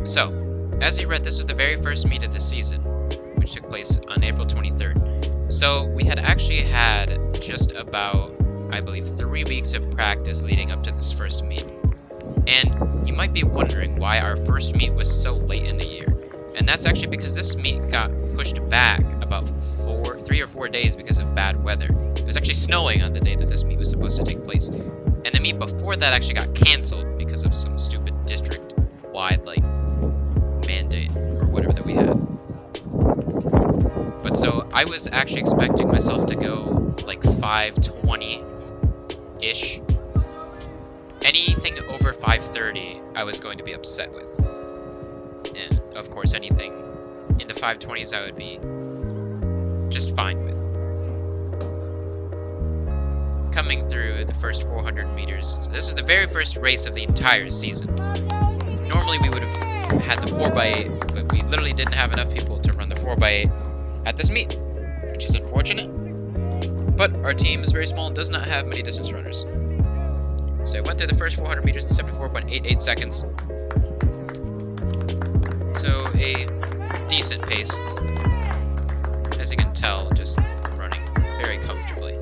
So, as you read, this was the very first meet of the season, which took place on April 23rd. So, we had actually had just about, I believe, 3 weeks of practice leading up to this first meet. And you might be wondering why our first meet was so late in the year. And that's actually because this meet got pushed back about 3 or 4 days because of bad weather. It was actually snowing on the day that this meet was supposed to take place. And the meet before that actually got canceled because of some stupid district-wide, mandate or whatever that we had. But so I was actually expecting myself to go 5:20-ish. Anything over 5:30 I was going to be upset with. And of course anything in the 5:20s I would be just fine with. Coming through the first 400 meters. So this was the very first race of the entire season. Normally we would have had the 4x8, but we literally didn't have enough people to run the 4x8 at this meet, which is unfortunate. But our team is very small and does not have many distance runners. So I went through the first 400 meters in 74.88 seconds. So a decent pace. As you can tell, just running very comfortably.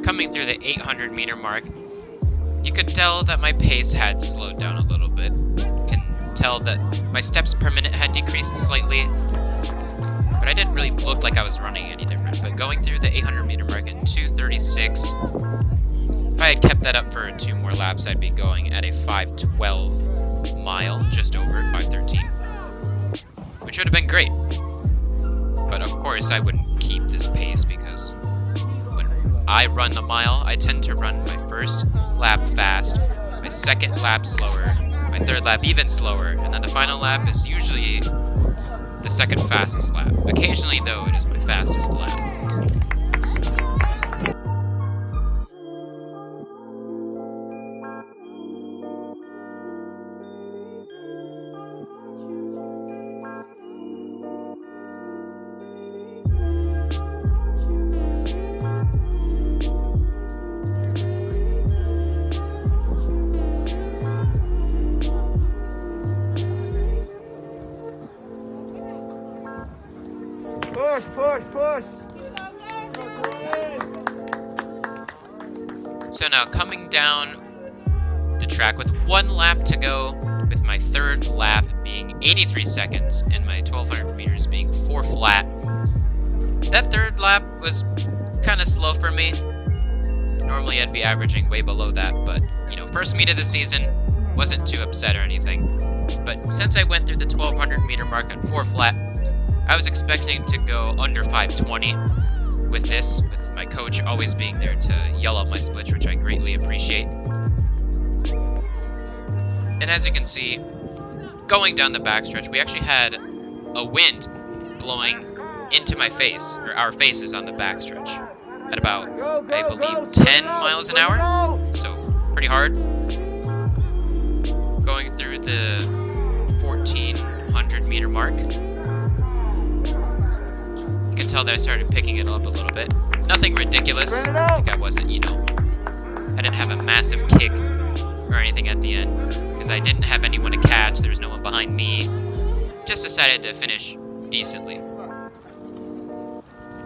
Coming through the 800 meter mark, you could tell that my pace had slowed down a little bit. You can tell that my steps per minute had decreased slightly, but I didn't really look like I was running any different. But going through the 800 meter mark in 2:36, if I had kept that up for 2 more laps, I'd be going at a 5:12 mile, just over 5:13, which would have been great. But of course, I wouldn't keep this pace because I run the mile, I tend to run my first lap fast, my second lap slower, my third lap even slower, and then the final lap is usually the second fastest lap. Occasionally, though, it is my fastest lap. Push! So now coming down the track with 1 lap to go, with my third lap being 83 seconds and my 1200 meters being 4 flat. That third lap was kind of slow for me. Normally I'd be averaging way below that, but first meet of the season, wasn't too upset or anything. But since I went through the 1200 meter mark on 4 flat, I was expecting to go under 5:20 with this, with my coach always being there to yell out my splits, which I greatly appreciate. And as you can see, going down the backstretch, we actually had a wind blowing into my face, or our faces on the backstretch, at about, I believe, 10 miles an hour, so pretty hard. Going through the 1400 meter mark, you can tell that I started picking it up a little bit. Nothing ridiculous, like I wasn't, I didn't have a massive kick or anything at the end, because I didn't have anyone to catch, there was no one behind me. Just decided to finish decently.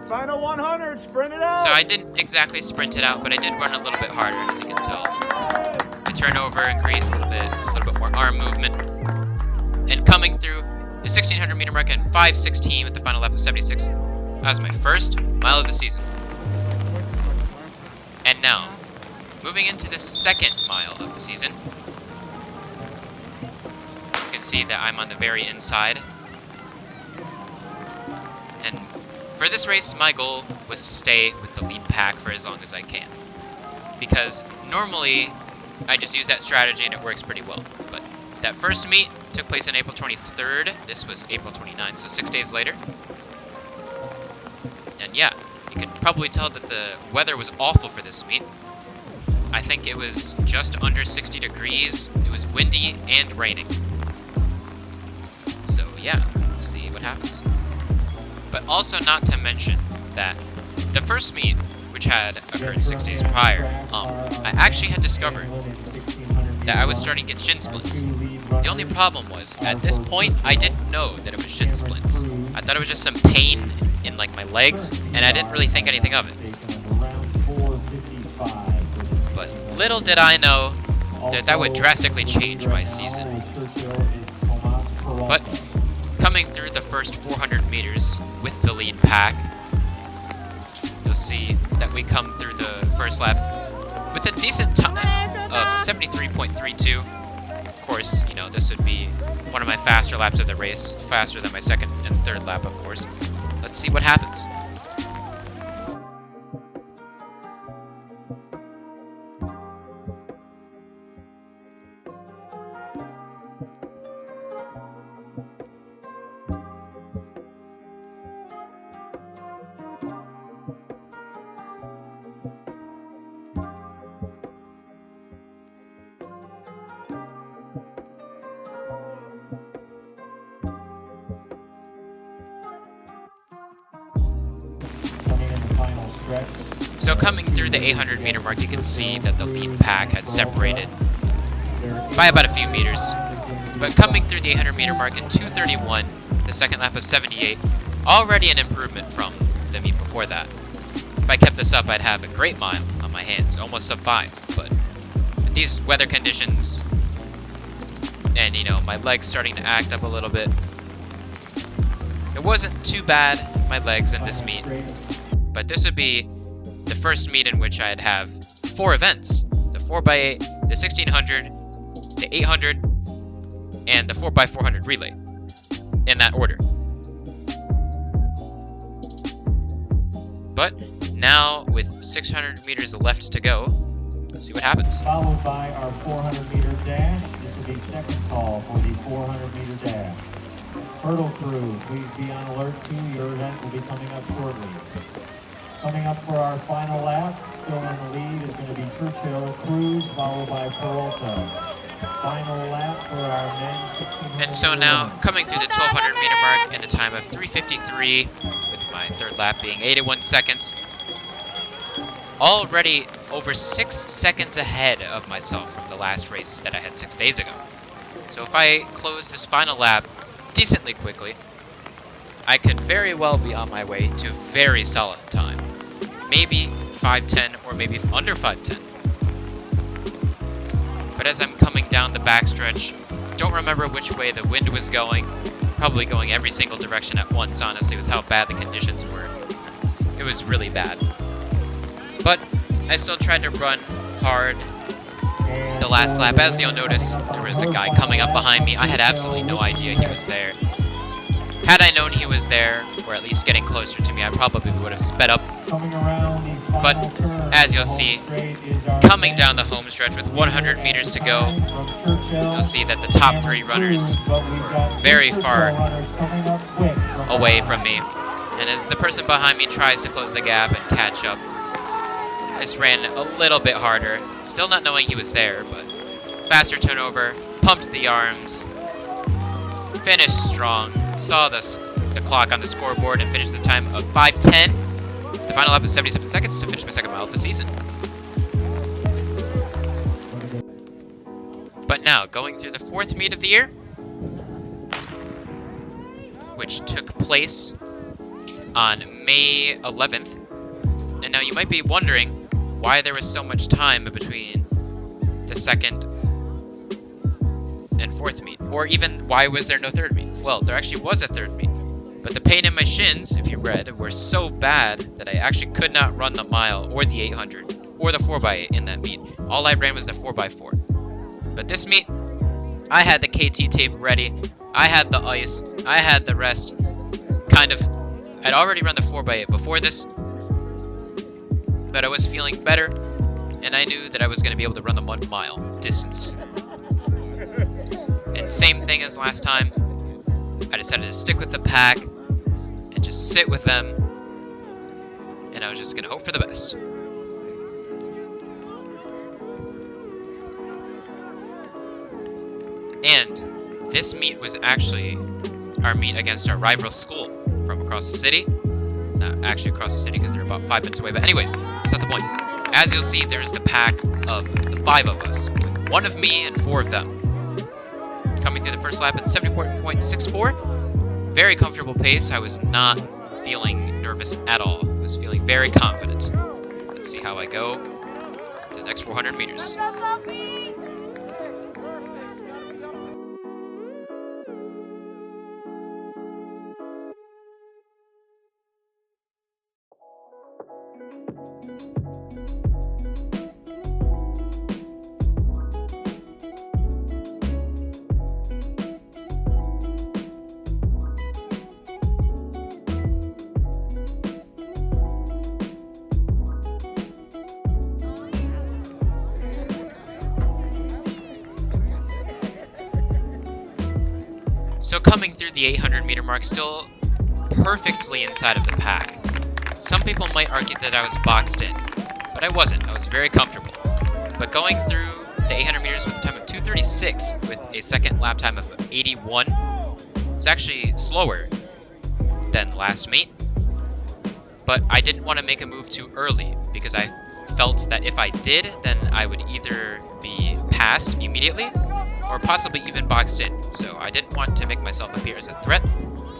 Final 100, sprint it out! So I didn't exactly sprint it out, but I did run a little bit harder, as you can tell. My turnover increased a little bit more arm movement. And coming through the 1600 meter mark in 5:16 with the final lap of 76. That was my first mile of the season. And now, moving into the second mile of the season. You can see that I'm on the very inside. And for this race, my goal was to stay with the lead pack for as long as I can. Because normally, I just use that strategy and it works pretty well. But That first meet took place on April 23rd. This was April 29th, so 6 days later. And yeah, you can probably tell that the weather was awful for this meet. I think it was just under 60 degrees. It was windy and raining. So yeah, let's see what happens. But also not to mention that the first meet, which had occurred 6 days prior, I actually had discovered that I was starting to get shin splints. The only problem was, at this point, I didn't know that it was shin splints. I thought it was just some pain in like my legs, and I didn't really think anything of it. But little did I know that that would drastically change my season. But coming through the first 400 meters with the lead pack, you'll see that we come through the first lap with a decent time of 73.32. Of course, you know, this would be one of my faster laps of the race, faster than my second and third lap, of course. Let's see what happens. So coming through the 800 meter mark, you can see that the lead pack had separated by about a few meters. But coming through the 800 meter mark in 2:31, the second lap of 78, already an improvement from the meet before that. If I kept this up, I'd have a great mile on my hands, almost sub 5. But with these weather conditions, and you know, my legs starting to act up a little bit, it wasn't too bad, my legs in this meet. But this would be the first meet in which I'd have 4 events. The 4x8, the 1600, the 800, and the 4x400 relay. In that order. But now, with 600 meters left to go, let's see what happens. Followed by our 400 meter dash. This will be second call for the 400 meter dash. Hurdle crew, please be on alert too. Your event will be coming up shortly. Coming up for our final lap, still in the lead, is going to be Churchill, Cruz, followed by Peralta. Final lap for our men's 1600. And so now, coming through the 1200 meter mark in a time of 3:53, with my third lap being 81 seconds. Already over 6 seconds ahead of myself from the last race that I had 6 days ago. So if I close this final lap decently quickly, I could very well be on my way to a very solid time. Maybe 5:10 or maybe under 5:10. But as I'm coming down the backstretch, don't remember which way the wind was going. Probably going every single direction at once, honestly, with how bad the conditions were. It was really bad. But I still tried to run hard the last lap. As you'll notice, there was a guy coming up behind me. I had absolutely no idea he was there. Had I known he was there, or at least getting closer to me, I probably would have sped up. But as you'll see, coming down the home stretch with 100 meters to go, you'll see that the top 3 runners were very far away from me. And as the person behind me tries to close the gap and catch up, I just ran a little bit harder, still not knowing he was there, but faster turnover, pumped the arms, finished strong, saw the clock on the scoreboard and finished the time of 5:10. The final lap of 77 seconds to finish my second mile of the season. But now, going through the 4th meet of the year, which took place on May 11th. And now you might be wondering why there was so much time between the 2nd and 4th meet, or even why was there no 3rd meet? Well, there actually was a 3rd meet, but the pain in my shins, if you read, were so bad that I actually could not run the mile or the 800 or the 4x8 in that meet. All I ran was the 4x4. But this meet, I had the KT tape ready, I had the ice, I had the rest. Kind of, I'd already run the 4x8 before this, but I was feeling better, and I knew that I was going to be able to run the 1 mile distance. And And same thing as last time, I decided to stick with the pack and just sit with them, and I was just gonna hope for the best. And this meet was actually our meet against our rival school from across the city. Not actually across the city because they're about 5 minutes away, but anyways, that's not the point. As you'll see, there's the pack of the 5 of us, with 1 of me and 4 of them. Coming through the first lap at 74.64. Very comfortable pace. I was not feeling nervous at all. I was feeling very confident. Let's see how I go to the next 400 meters. So coming through the 800 meter mark, still perfectly inside of the pack. Some people might argue that I was boxed in, but I wasn't. I was very comfortable. But going through the 800 meters with a time of 2:36 with a second lap time of 81 is actually slower than last meet. But I didn't want to make a move too early because I felt that if I did, then I would either be passed immediately or possibly even boxed in. So I didn't want to make myself appear as a threat.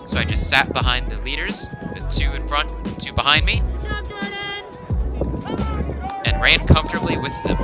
So I just sat behind the leaders, the 2 in front, 2 behind me, and ran comfortably with them.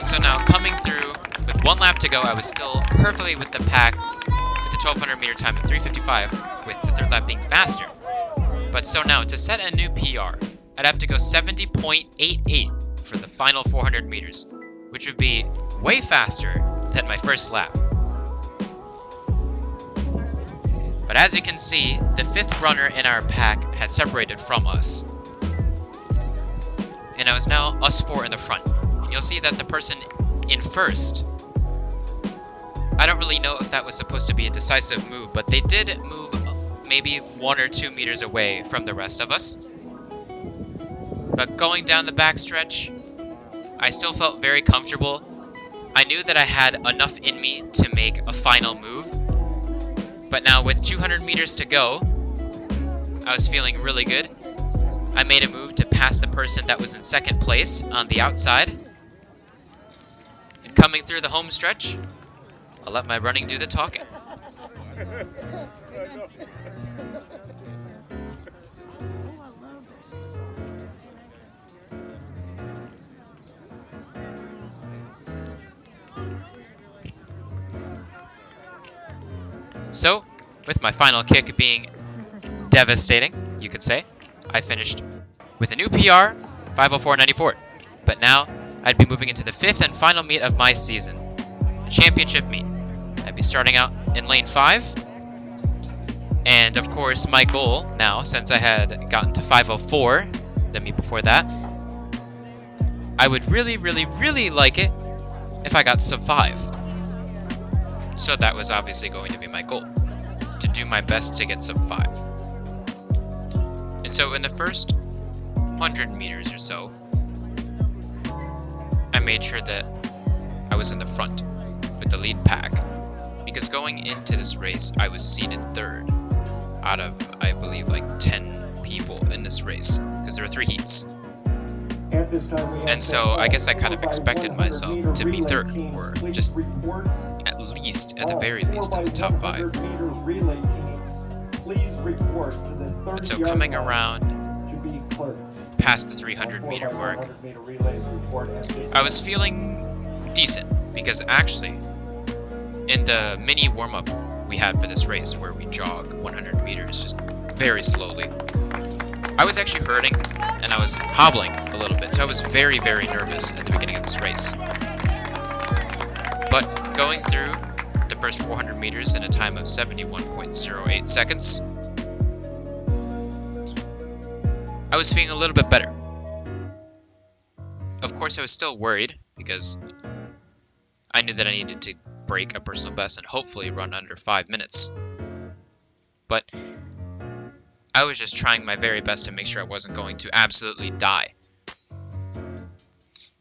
So now coming through with 1 lap to go, I was still perfectly with the pack with the 1200 meter time at 3:55, with the 3rd lap being faster. But so now to set a new PR, I'd have to go 70.88 for the final 400 meters, which would be way faster than my first lap. But as you can see, the 5th runner in our pack had separated from us. And it was now us 4 in the front. You'll see that the person in first, I don't really know if that was supposed to be a decisive move, but they did move maybe 1 or 2 meters away from the rest of us. But going down the backstretch, I still felt very comfortable. I knew that I had enough in me to make a final move. But now with 200 meters to go, I was feeling really good. I made a move to pass the person that was in 2nd place on the outside. Coming through the home stretch, I'll let my running do the talking. So, with my final kick being devastating, you could say, I finished with a new PR, 5:04.94. But now, I'd be moving into the 5th and final meet of my season, the championship meet. I'd be starting out in lane 5. And of course, my goal now, since I had gotten to 5:04, the meet before that, I would really, really, really like it if I got sub 5. So that was obviously going to be my goal, to do my best to get sub 5. And so in the first 100 meters or so, I made sure that I was in the front with the lead pack, because going into this race, I was seated 3rd out of, I believe, like 10 people in this race, because there were 3 heats. And so I guess I kind of expected myself to be 3rd, or just at the very least, in the top 5. relay teams, please report to the 30-yard And so coming line around to be clerked. past the 300-meter mark, 4x100 relays report at this I was feeling decent, because actually, in the mini warm-up we had for this race, where we jog 100 meters just very slowly, I was actually hurting, and I was hobbling a little bit, so I was very, very nervous at the beginning of this race. But going through the first 400 meters in a time of 71.08 seconds, I was feeling a little bit better. Of course, I was still worried, because I knew that I needed to break a personal best and hopefully run under 5 minutes. But I was just trying my very best to make sure I wasn't going to absolutely die.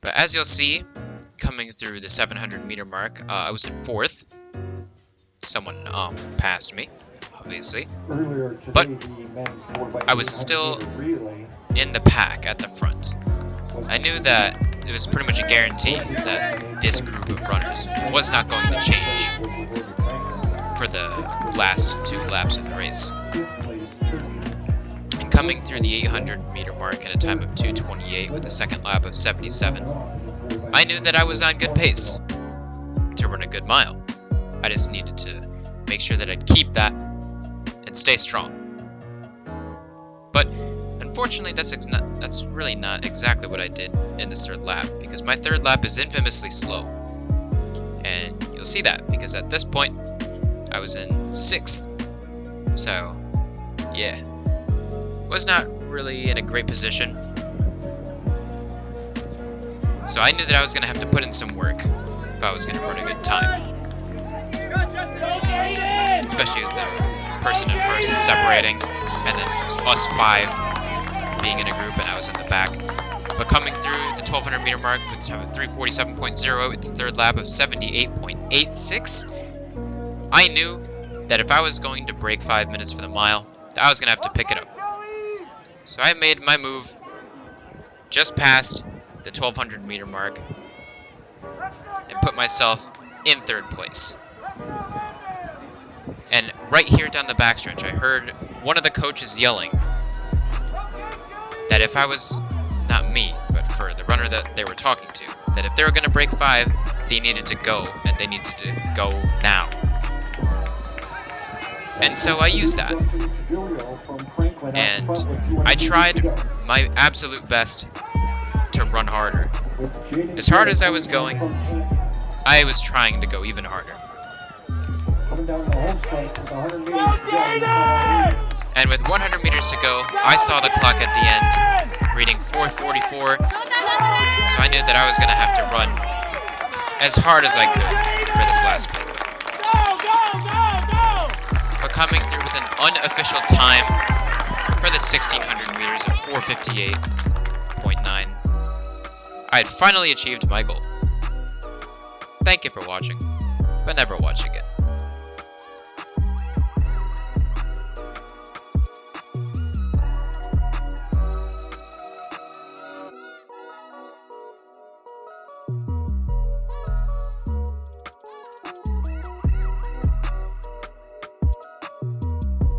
But as you'll see, coming through the 700-meter mark, I was in 4th. Someone passed me, obviously. But I was still in the pack at the front. I knew that it was pretty much a guarantee that this group of runners was not going to change for the last 2 laps of the race. And coming through the 800-meter mark in a time of 2:28 with a second lap of 77, I knew that I was on good pace to run a good mile. I just needed to make sure that I'd keep that and stay strong. But unfortunately, that's really not exactly what I did in this 3rd lap, because my 3rd lap is infamously slow. And you'll see that, because at this point, I was in 6th. So, yeah. Was not really in a great position. So I knew that I was going to have to put in some work if I was going to run a good time. Especially with the person in first is separating, and then it was us 5 being in a group, and I was in the back. But coming through the 1200-meter mark with a time of 3:47.0 with the 3rd lap of 78.86, I knew that if I was going to break 5 minutes for the mile, I was going to have to pick it up. So I made my move just past the 1200-meter mark and put myself in 3rd place. And right here down the backstretch, I heard one of the coaches yelling that if I was, not me, but for the runner that they were talking to, that if they were going to break 5, they needed to go, and they needed to go now. And so I used that. And I tried my absolute best to run harder. As hard as I was going, I was trying to go even harder. And with 100 meters to go, I saw the clock at the end, reading 4:44, so I knew that I was going to have to run as hard as I could for this last bit. But coming through with an unofficial time for the 1600 meters of 4:58.9, I had finally achieved my goal. Thank you for watching, but never watch again.